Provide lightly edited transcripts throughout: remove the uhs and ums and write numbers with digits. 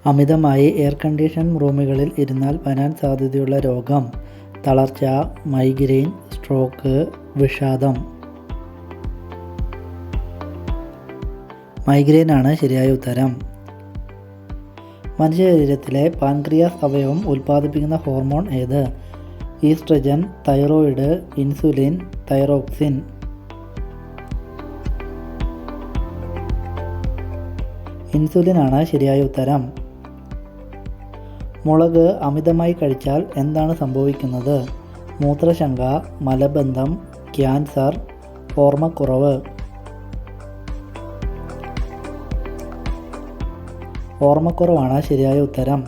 അമിതമായി air condition റൂമുകളിൽ ഇരുന്നാൽ വരാൻ സാധ്യതയുള്ള രോഗം: തളർച്ച, മൈഗ്രെയിൻ, സ്ട്രോക്ക്, വിഷാദം. മൈഗ്രെയിൻ ആണ് ശരിയായ ഉത്തരം. മനുഷ്യ ശരീരത്തിലെ പാൻക്രിയാസ് അവയവം ഉൽപ്പാദിപ്പിക്കുന്ന ഹോർമോൺ ഏത്? Oestrogen, thyroid, insulin, thyroxine. Insulin ആണ് ശരിയായ ഉത്തരം. മുളക് അമിതമായി കഴിച്ചാൽ എന്താണ് സംഭവിക്കുന്നത്? മൂത്രശങ്ക, മലബന്ധം, ക്യാൻസർ, ഓർമ്മക്കുറവ്. ഓർമ്മക്കുറവാണ് ശരിയായ ഉത്തരം.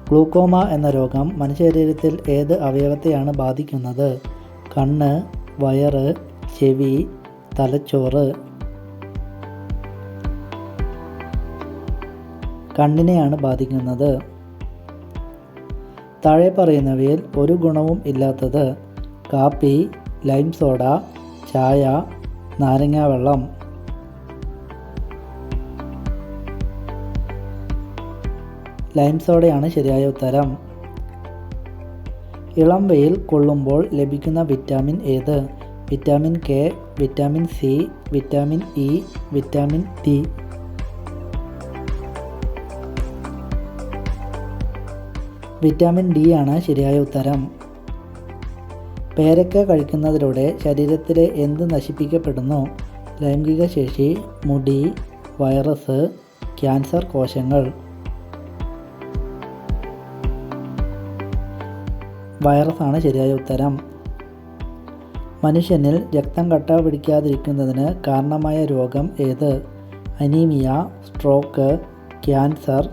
ഗ്ലൂക്കോമ എന്ന രോഗം മനുഷ്യശരീരത്തിൽ ഏത് അവയവത്തെയാണ് ബാധിക്കുന്നത്? കണ്ണ്, വയറ്, ചെവി, തലച്ചോറ്. കണ്ണിനെയാണ് ബാധിക്കുന്നത്. താഴെ പറയുന്നവയിൽ ഒരു ഗുണവും ഇല്ലാത്തത്: കാപ്പി, ലൈം സോഡ, ചായ, നാരങ്ങാവെള്ളം. ലൈം സോഡയാണ് ശരിയായ ഉത്തരം. ഇളം വെയിൽ കൊള്ളുമ്പോൾ ലഭിക്കുന്ന വിറ്റാമിൻ ഏത്? Vitamin K, vitamin C, vitamin E, vitamin D. Vitamin D ആണ് ശരിയായ ഉത്തരം. പേരക്ക കഴിക്കുന്നതിലൂടെ ശരീരത്തിലെ എന്ത് നശിപ്പിക്കപ്പെടുന്നു? ലൈംഗിക ശേഷി, മുടി, വൈറസ്, ക്യാൻസർ കോശങ്ങൾ. വൈറസാണ് ശരിയായ ഉത്തരം. മനുഷ്യനിൽ രക്തം കട്ട പിടിക്കാതിരിക്കുന്നതിന് കാരണമായ രോഗം ഏത്? Anaemia, stroke, cancer,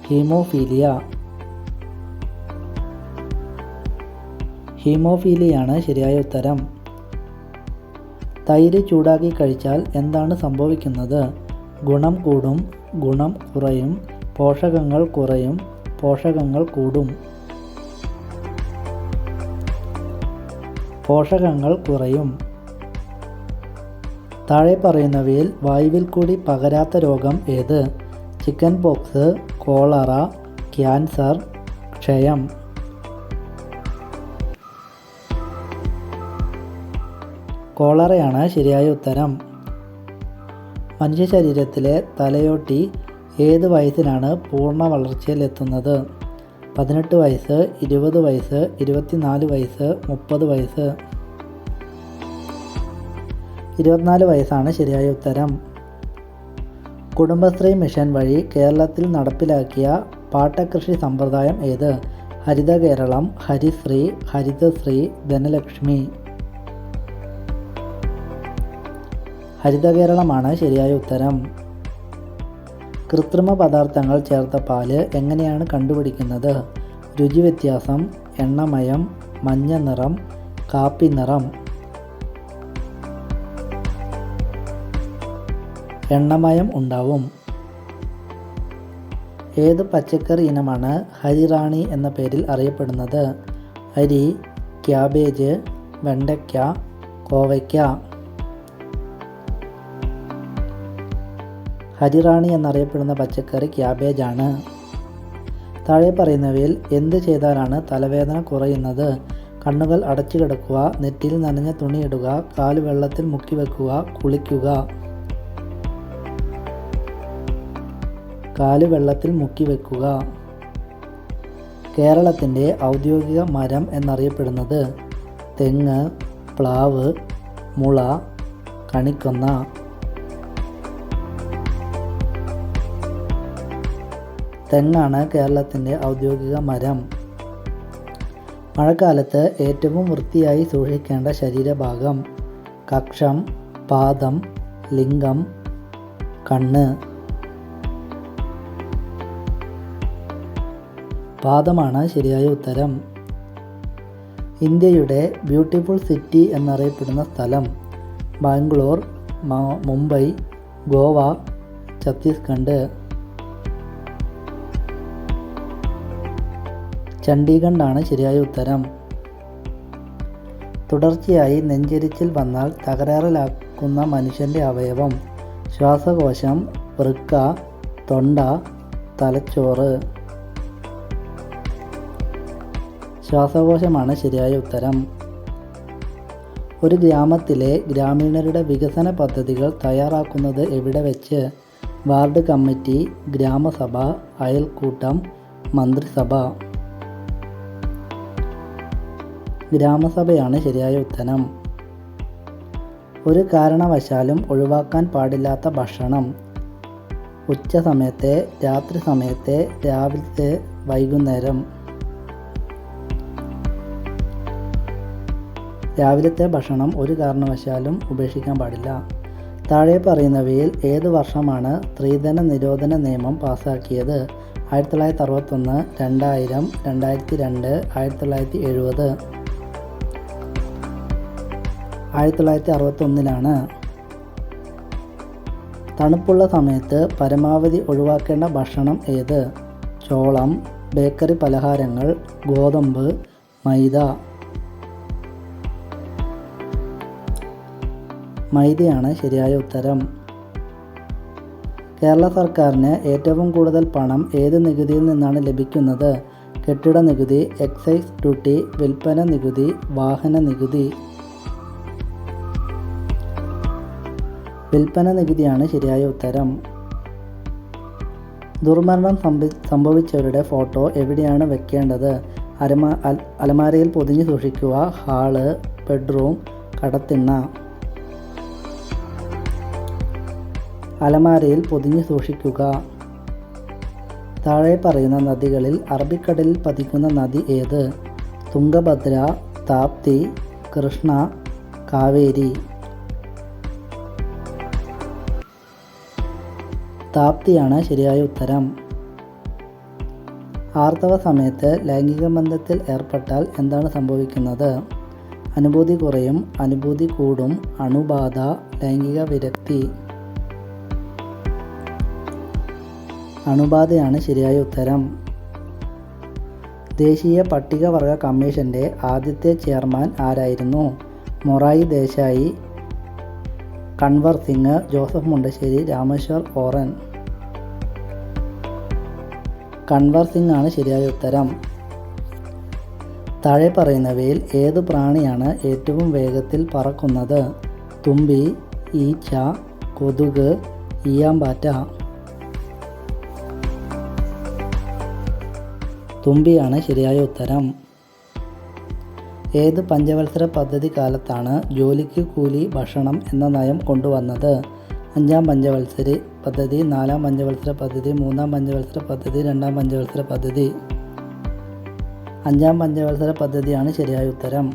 haemophilia. ഹീമോഫീലിയാണ് ശരിയായ ഉത്തരം. തൈര് ചൂടാക്കി കഴിച്ചാൽ എന്താണ് സംഭവിക്കുന്നത്? ഗുണം കൂടും, ഗുണം കുറയും, പോഷകങ്ങൾ കുറയും, പോഷകങ്ങൾ കൂടും. പോഷകങ്ങൾ കുറയും. താഴെ പറയുന്നവയിൽ വായുവിൽ കൂടി പകരാത്ത രോഗം ഏത്? ചിക്കൻ പോക്സ്, കോളറ, ക്യാൻസർ, ക്ഷയം. കോളറയാണ് ശരിയായ ഉത്തരം. മനുഷ്യ ശരീരത്തിലെ തലയോട്ടി ഏത് വയസ്സിലാണ് പൂർണ്ണ വളർച്ചയിലെത്തുന്നത്? 18 വയസ്സ്, 20 വയസ്സ്, 24 വയസ്സ്, 30 വയസ്സ്. 24 വയസ്സാണ് ശരിയായ ഉത്തരം. കുടുംബശ്രീ മിഷൻ വഴി കേരളത്തിൽ നടപ്പിലാക്കിയ പാട്ടകൃഷി സമ്പ്രദായം ഏത്? ഹരിത കേരളം, ഹരിശ്രീ, ഹരിതശ്രീ, ധനലക്ഷ്മി. ഹരിത കേരളമാണ് ശരിയായ ഉത്തരം. കൃത്രിമ പദാർത്ഥങ്ങൾ ചേർത്ത പാല് എങ്ങനെയാണ് കണ്ടുപിടിക്കുന്നത്? രുചി വ്യത്യാസം, എണ്ണമയം, മഞ്ഞ നിറം, കാപ്പി നിറം. എണ്ണമയം ഉണ്ടാവും. ഏത് പച്ചക്കറി ഇനമാണ് ഹരിറാണി എന്ന പേരിൽ അറിയപ്പെടുന്നത്? അരി, ക്യാബേജ്, വെണ്ടയ്ക്ക, കോവയ്ക്ക. ഹരിറാണി എന്നറിയപ്പെടുന്ന പച്ചക്കറി ക്യാബേജ് ആണ്. താഴെ പറയുന്നവയിൽ എന്ത് ചെയ്താലാണ് തലവേദന കുറയുന്നത്? കണ്ണുകൾ അടച്ചു കിടക്കുക, നെറ്റിയിൽ നനഞ്ഞ തുണി ഇടുക, കാല് വെള്ളത്തിൽ മുക്കി വെക്കുക, കുളിക്കുക. കാല് വെള്ളത്തിൽ മുക്കി വെക്കുക. കേരളത്തിൻ്റെ ഔദ്യോഗിക മരം എന്നറിയപ്പെടുന്നത്? തെങ്ങ്, പ്ലാവ്, മുള, കണിക്കൊന്ന. തെങ്ങാണ് കേരളത്തിൻ്റെ ഔദ്യോഗിക മരം. മഴക്കാലത്ത് ഏറ്റവും വൃത്തിയായി സൂക്ഷിക്കേണ്ട ശരീരഭാഗം? കക്ഷം, പാദം, ലിംഗം, കണ്ണ്. പാദമാണ് ശരിയായ ഉത്തരം. ഇന്ത്യയുടെ ബ്യൂട്ടിഫുൾ സിറ്റി എന്നറിയപ്പെടുന്ന സ്ഥലം? ബാംഗ്ലൂർ, മുംബൈ, ഗോവ, ഛത്തീസ്ഗഡ്. ചണ്ഡീഗഢാണ് ശരിയായ ഉത്തരം. തുടർച്ചയായി നെഞ്ചെരിച്ചിൽ വന്നാൽ തകരാറിലാക്കുന്ന മനുഷ്യൻ്റെ അവയവം? ശ്വാസകോശം, വൃക്ക, തൊണ്ട, തലച്ചോറ്. ശ്വാസകോശമാണ് ശരിയായ ഉത്തരം. ഒരു ഗ്രാമത്തിലെ ഗ്രാമീണരുടെ വികസന പദ്ധതികൾ തയ്യാറാക്കുന്നത് എവിടെ വെച്ച്? വാർഡ് കമ്മിറ്റി, ഗ്രാമസഭ, അയൽക്കൂട്ടം, മന്ത്രിസഭ. ഗ്രാമസഭയാണ് ശരിയായ ഉത്തരം. ഒരു കാരണവശാലും ഒഴിവാക്കാൻ പാടില്ലാത്ത ഭക്ഷണം. ഉച്ച സമയത്തെ, രാത്രി സമയത്തെ, രാവിലത്തെ, വൈകുന്നേരം. രാവിലത്തെ ഭക്ഷണം ഒരു കാരണവശാലും ഉപേക്ഷിക്കാൻ പാടില്ല. താഴെ പറയുന്നവയിൽ ഏത് വർഷമാണ് സ്ത്രീധന നിരോധന നിയമം പാസാക്കിയത്? 1961, 2000, 2002, 1970. 1961 തണുപ്പുള്ള സമയത്ത് പരമാവധി ഒഴിവാക്കേണ്ട ഭക്ഷണം ഏത്? ചോളം, ബേക്കറി പലഹാരങ്ങൾ, ഗോതമ്പ്, മൈദ. മൈദയാണ് ശരിയായ ഉത്തരം. കേരള സർക്കാരിന് ഏറ്റവും കൂടുതൽ പണം ഏത് നികുതിയിൽ നിന്നാണ് ലഭിക്കുന്നത്? കെട്ടിട നികുതി, എക്സൈസ് ഡ്യൂട്ടി, വിൽപ്പന നികുതി, വാഹന നികുതി. വിൽപ്പന നികുതിയാണ് ശരിയായ ഉത്തരം. ദുർമരണം സംഭവിച്ചവരുടെ ഫോട്ടോ എവിടെയാണ് വെക്കേണ്ടത്? അലമാരയിൽ പൊതിഞ്ഞു സൂക്ഷിക്കുക, ഹാള്, ബെഡ്റൂം, കടത്തിണ്ണ. അലമാരയിൽ പൊതിഞ്ഞു സൂക്ഷിക്കുക. താഴെ പറയുന്ന നദികളിൽ അറബിക്കടലിൽ പതിക്കുന്ന നദി ഏത്? തുംഗഭദ്ര, താപ്തി, കൃഷ്ണ, കാവേരി. താപ്തിയാണ് ശരിയായ ഉത്തരം. ആർത്തവ സമയത്ത് ലൈംഗിക ബന്ധത്തിൽ ഏർപ്പെട്ടാൽ എന്താണ് സംഭവിക്കുന്നത്? അനുഭൂതി കുറയും, അനുഭൂതി കൂടും, അണുബാധ, ലൈംഗിക വിരക്തി. അണുബാധയാണ് ശരിയായ ഉത്തരം. ദേശീയ പട്ടികവർഗ കമ്മീഷൻ്റെ ആദ്യത്തെ ചെയർമാൻ ആരായിരുന്നു? മൊറായി ദേശായി, കൺവർ സിംഗ്, ജോസഫ് മുണ്ടശ്ശേരി, രാമേശ്വർ ഓറൻ. കൺവർ സിംഗ് ആണ് ശരിയായ ഉത്തരം. താഴെ പറയുന്നവയിൽ ഏത് പ്രാണിയാണ് ഏറ്റവും വേഗത്തിൽ പറക്കുന്നത്? തുമ്പി, ഈച്ച, കൊതുക്, ഈയാമ്പാറ്റ. തുമ്പിയാണ് ശരിയായ ഉത്തരം. ഏത് പഞ്ചവത്സര പദ്ധതി കാലത്താണ് ജോലിക്ക് കൂലി ഭക്ഷണം എന്ന നയം കൊണ്ടുവന്നത്? 5-ാം പഞ്ചവത്സര പദ്ധതി, 4-ാം പഞ്ചവത്സര പദ്ധതി, 3-ാം പഞ്ചവത്സര പദ്ധതി, 2-ാം പഞ്ചവത്സര പദ്ധതി. 5-ാം പഞ്ചവത്സര പദ്ധതിയാണ് ശരിയായ ഉത്തരം.